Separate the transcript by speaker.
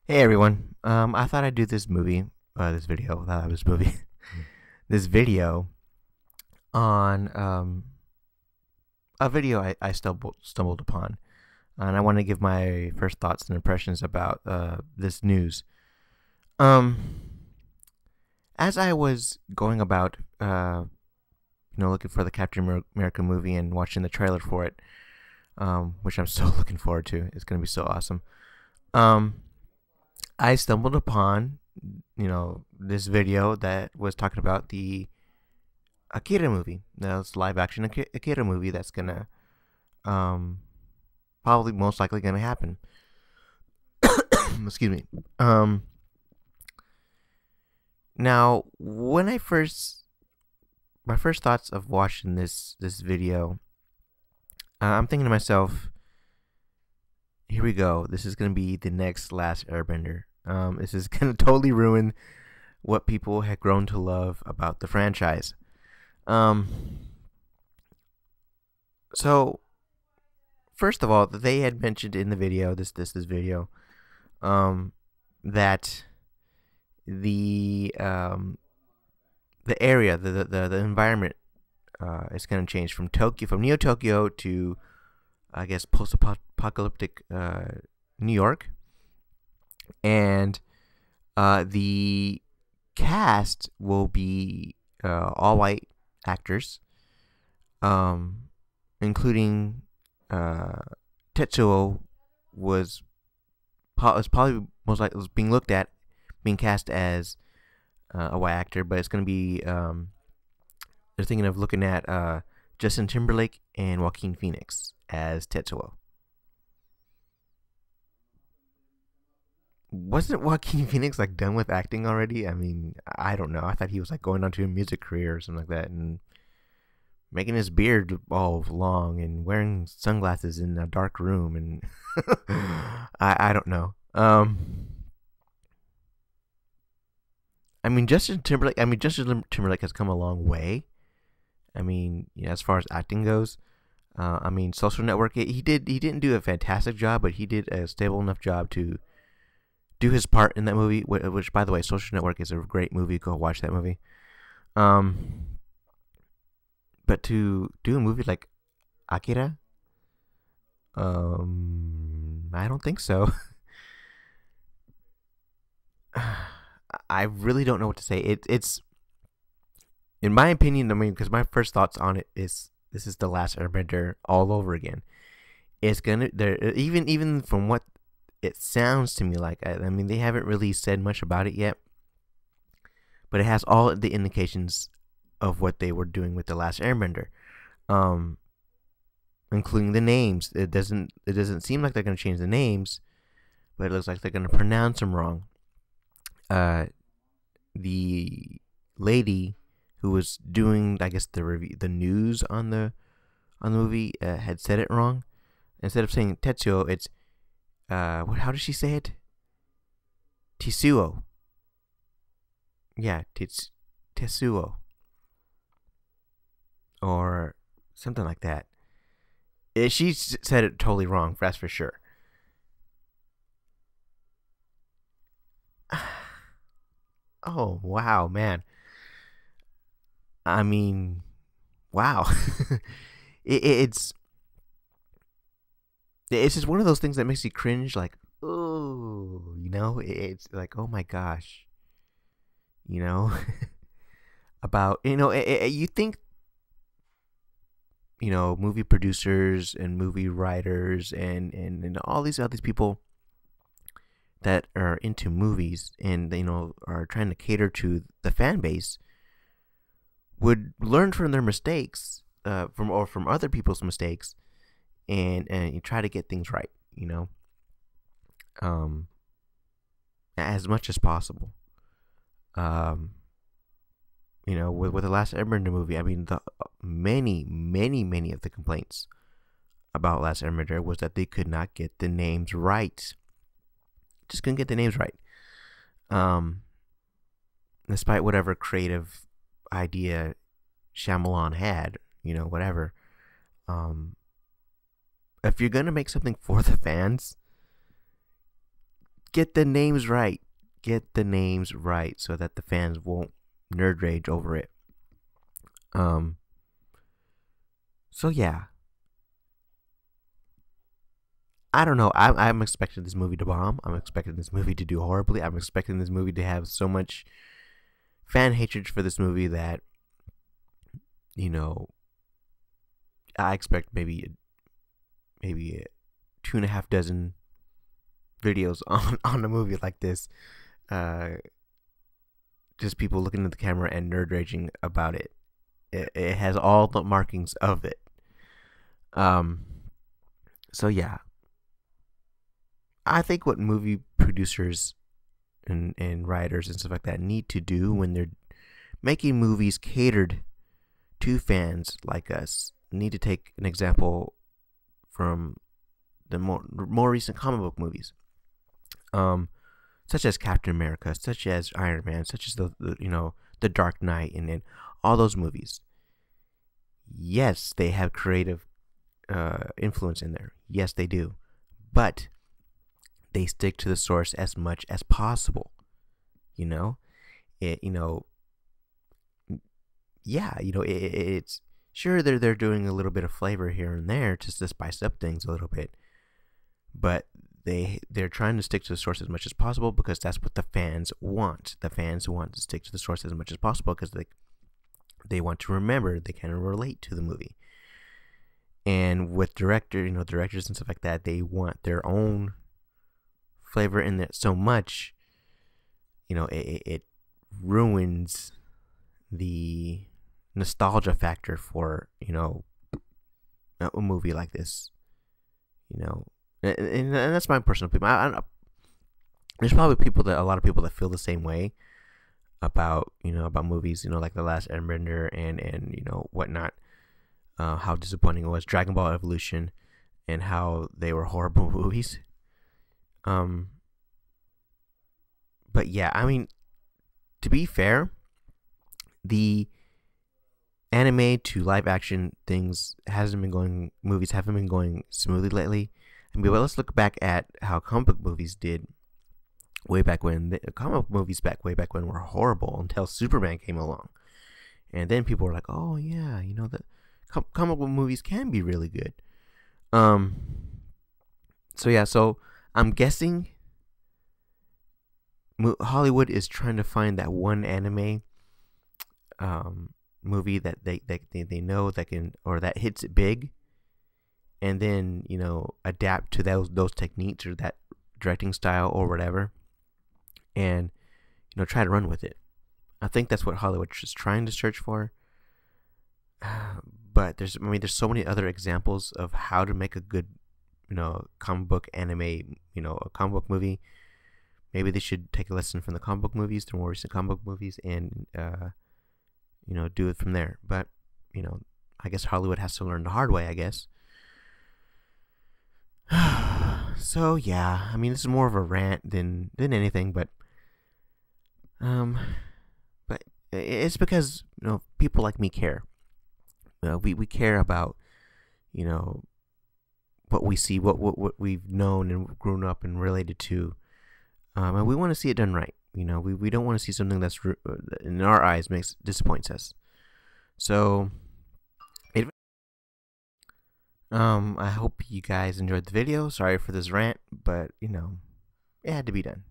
Speaker 1: Hey everyone. I thought I'd do this video on a video I stumbled upon, and I want to give my first thoughts and impressions about this news. Um, as I was going about, looking for the Captain America movie and watching the trailer for it, which I'm so looking forward to. It's gonna be so awesome. Um, I stumbled upon, this video that was talking about the Akira movie. That's live action Akira movie that's gonna um probably most likely gonna happen. Excuse me. Now when I first my first thoughts of watching this video, I'm thinking to myself, here we go. This is gonna be the next Last Airbender. This is gonna totally ruin what people had grown to love about the franchise. Um, so first of all, they had mentioned in the video, this video, um, that the um, the area, the environment, is going to change from Neo Tokyo to, I guess, post-apocalyptic New York, and the cast will be all white actors, um, including uh, Tetsuo was probably most likely was being cast as a white actor, but it's going to be they're thinking of looking at Justin Timberlake and Joaquin Phoenix as Tetsuo. Wasn't Joaquin Phoenix like done with acting already? I mean, I don't know. I thought he was like going on to a music career or something like that, and making his beard all long and wearing sunglasses in a dark room, and I don't know. Justin Timberlake has come a long way. I mean, as far as acting goes, Social Network. He didn't do a fantastic job, but he did a stable enough job to do his part in that movie. Which, by the way, Social Network is a great movie. Go watch that movie. Um, but to do a movie like Akira, I don't think so. I really don't know what to say. It's in my opinion. I mean, because my first thoughts on it is this is the Last Airbender all over again. It's gonna there even from what it sounds to me like. I mean, they haven't really said much about it yet, but it has all the indications of what they were doing with the Last Airbender, um, including the names. It doesn't seem like they're gonna change the names, but it looks like they're gonna pronounce them wrong. Uh, the lady who was doing, I guess, the news on the movie had said it wrong. Instead of saying Tetsuo, it's what? How does she say it? Tetsuo. Yeah, Tetsuo or something like that. She said it totally wrong. That's for sure. Oh wow, man. I mean, wow. It's it's just one of those things that makes you cringe. Like, oh, it's like, oh my gosh, you know, about you think movie producers and movie writers and all these people that are into movies and are trying to cater to the fan base would learn from their mistakes, from other people's mistakes, and you try to get things right, um, as much as possible. Um, with the Last Airbender movie, I mean, the many of the complaints about Last Airbender was that they could not get the names right. Just couldn't get the names right. Um, Despite whatever creative idea Shyamalan had, whatever. Um, if you're gonna make something for the fans, get the names right. Get the names right so that the fans won't nerd rage over it. So yeah, I don't know. I'm expecting this movie to bomb. I'm expecting this movie to do horribly. I'm expecting this movie to have so much fan hatred for this movie that, you know, I expect maybe 2.5 dozen videos on a movie like this. Just people looking at the camera and nerd raging about it. It has all the markings of it. So yeah, I think what movie producers and writers and stuff like that need to do when they're making movies catered to fans like us need to take an example from the more recent comic book movies, such as Captain America, such as Iron Man, such as the Dark Knight, and all those movies. Yes, they have creative influence in there. Yes, they do, but they stick to the source as much as possible. You know, it's sure they're doing a little bit of flavor here and there just to spice up things a little bit, but they're trying to stick to the source as much as possible because that's what the fans want. The fans want to stick to the source as much as possible because they want to remember, they can relate to the movie. And with directors and stuff like that, they want their own flavor in it so much, it ruins the nostalgia factor for a movie like this. And that's my personal opinion. There's probably a lot of people that feel the same way about movies, like The Last Airbender and whatnot. How disappointing it was, Dragon Ball Evolution, and how they were horrible movies. But yeah, I mean, to be fair, the anime to live action movies haven't been going smoothly lately. I mean, but let's look back at how comic book movies did way back when. The comic book movies way back when were horrible until Superman came along. And then people were like, oh yeah, the comic book movies can be really good. So yeah, so I'm guessing Hollywood is trying to find that one anime movie that they know that can, or that hits it big, and then adapt to those techniques or that directing style or whatever, and try to run with it. I think that's what Hollywood is trying to search for. But there's so many other examples of how to make a good comic book anime, a comic book movie. Maybe they should take a lesson from the comic book movies, the more recent comic book movies, and do it from there. But I guess Hollywood has to learn the hard way, I guess. So yeah, I mean, this is more of a rant than anything, but it's because people like me care. We care about what we see, what we've known and grown up and related to, and we want to see it done right. We don't want to see something that's in our eyes disappoints us. So I hope you guys enjoyed the video. Sorry for this rant, but it had to be done.